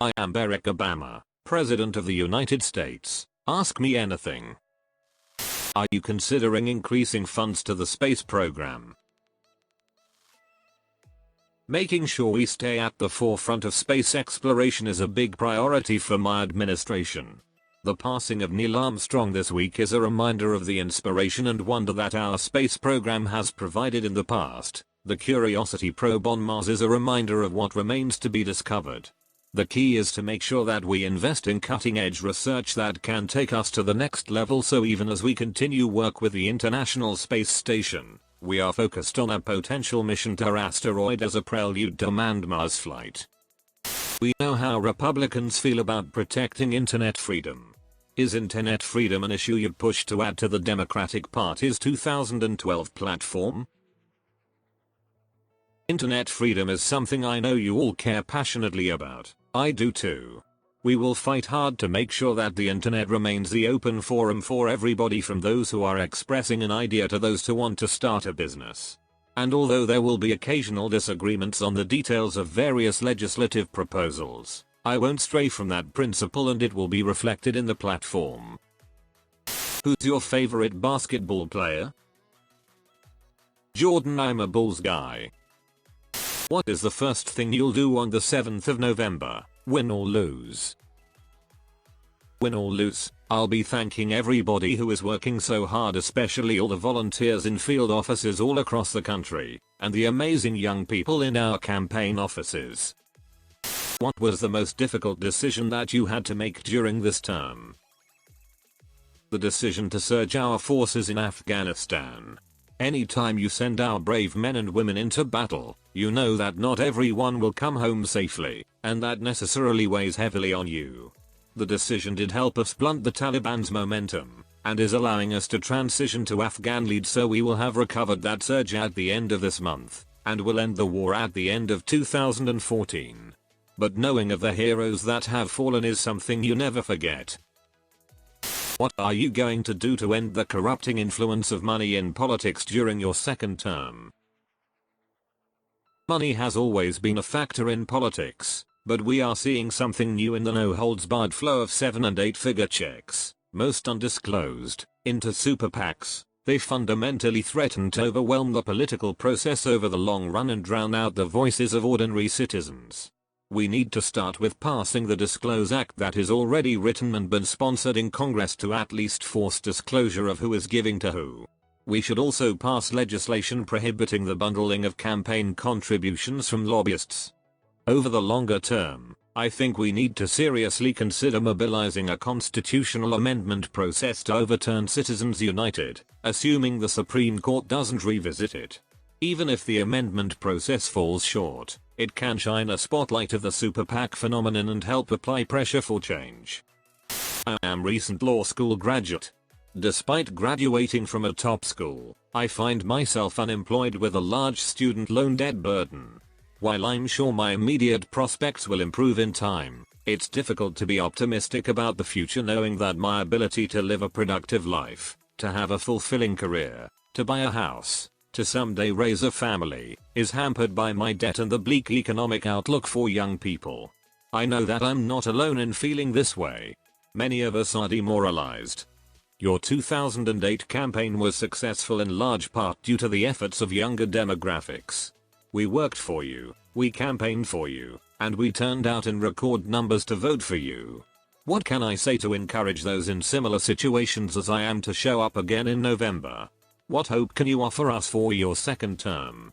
I am Barack Obama, President of the United States. Ask me anything. Are you considering increasing funds to the space program? Making sure we stay at the forefront of space exploration is a big priority for my administration. The passing of Neil Armstrong this week is a reminder of the inspiration and wonder that our space program has provided in the past. The Curiosity probe on Mars is a reminder of what remains to be discovered. The key is to make sure that we invest in cutting-edge research that can take us to the next level, so even as we continue work with the International Space Station, we are focused on a potential mission to our asteroid as a prelude to manned Mars flight. We know how Republicans feel about protecting internet freedom. Is internet freedom an issue you'd push to add to the Democratic Party's 2012 platform? Internet freedom is something I know you all care passionately about. I do too. We will fight hard to make sure that the internet remains the open forum for everybody, from those who are expressing an idea to those who want to start a business. And although there will be occasional disagreements on the details of various legislative proposals, I won't stray from that principle, and it will be reflected in the platform. Who's your favorite basketball player? Jordan. I'm a Bulls guy. What is the first thing you'll do on the 7th of November, win or lose? Win or lose, I'll be thanking everybody who is working so hard, especially all the volunteers in field offices all across the country, and the amazing young people in our campaign offices. What was the most difficult decision that you had to make during this term? The decision to surge our forces in Afghanistan. Anytime you send our brave men and women into battle, you know that not everyone will come home safely, and that necessarily weighs heavily on you. The decision did help us blunt the Taliban's momentum, and is allowing us to transition to Afghan lead, so we will have recovered that surge at the end of this month, and will end the war at the end of 2014. But knowing of the heroes that have fallen is something you never forget. What are you going to do to end the corrupting influence of money in politics during your second term? Money has always been a factor in politics, but we are seeing something new in the no-holds-barred flow of 7- and 8-figure checks, most undisclosed, into super PACs. They fundamentally threaten to overwhelm the political process over the long run and drown out the voices of ordinary citizens. We need to start with passing the Disclose Act that is already written and been sponsored in Congress to at least force disclosure of who is giving to who. We should also pass legislation prohibiting the bundling of campaign contributions from lobbyists. Over the longer term, I think we need to seriously consider mobilizing a constitutional amendment process to overturn Citizens United, assuming the Supreme Court doesn't revisit it. Even if the amendment process falls short, it can shine a spotlight of the super PAC phenomenon and help apply pressure for change. I am a recent law school graduate. Despite graduating from a top school, I find myself unemployed with a large student loan debt burden. While I'm sure my immediate prospects will improve in time, it's difficult to be optimistic about the future, knowing that my ability to live a productive life, to have a fulfilling career, to buy a house, to someday raise a family, is hampered by my debt and the bleak economic outlook for young people. I know that I'm not alone in feeling this way. Many of us are demoralized. Your 2008 campaign was successful in large part due to the efforts of younger demographics. We worked for you, we campaigned for you, and we turned out in record numbers to vote for you. What can I say to encourage those in similar situations as I am to show up again in November? What hope can you offer us for your second term?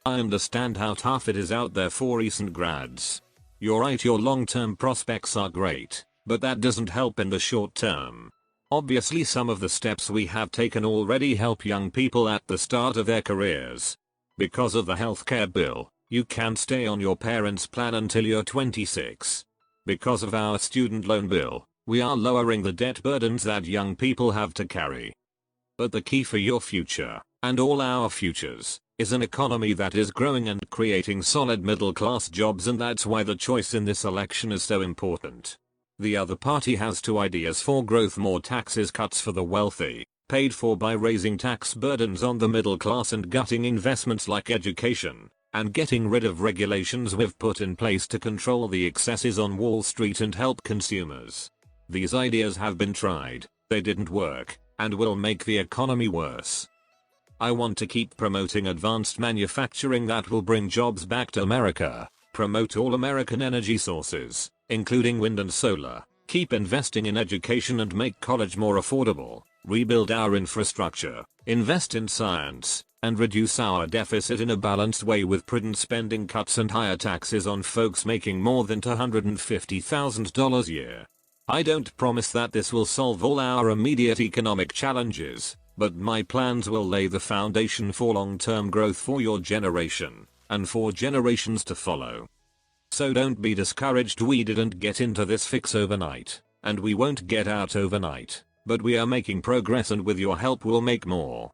I understand how tough it is out there for recent grads. You're right, your long-term prospects are great, but that doesn't help in the short term. Obviously, some of the steps we have taken already help young people at the start of their careers. Because of the healthcare bill, you can stay on your parents' plan until you're 26. Because of our student loan bill, we are lowering the debt burdens that young people have to carry. But the key for your future, and all our futures, is an economy that is growing and creating solid middle-class jobs, and that's why the choice in this election is so important. The other party has two ideas for growth: more taxes cuts for the wealthy, paid for by raising tax burdens on the middle class, and gutting investments like education, and getting rid of regulations we've put in place to control the excesses on Wall Street and help consumers. These ideas have been tried, they didn't work, and will make the economy worse. I want to keep promoting advanced manufacturing that will bring jobs back to America, promote all American energy sources, including wind and solar, keep investing in education and make college more affordable, rebuild our infrastructure, invest in science, and reduce our deficit in a balanced way with prudent spending cuts and higher taxes on folks making more than $250,000 a year. I don't promise that this will solve all our immediate economic challenges, but my plans will lay the foundation for long-term growth for your generation, and for generations to follow. So don't be discouraged. We didn't get into this fix overnight, and we won't get out overnight, but we are making progress, and with your help we'll make more.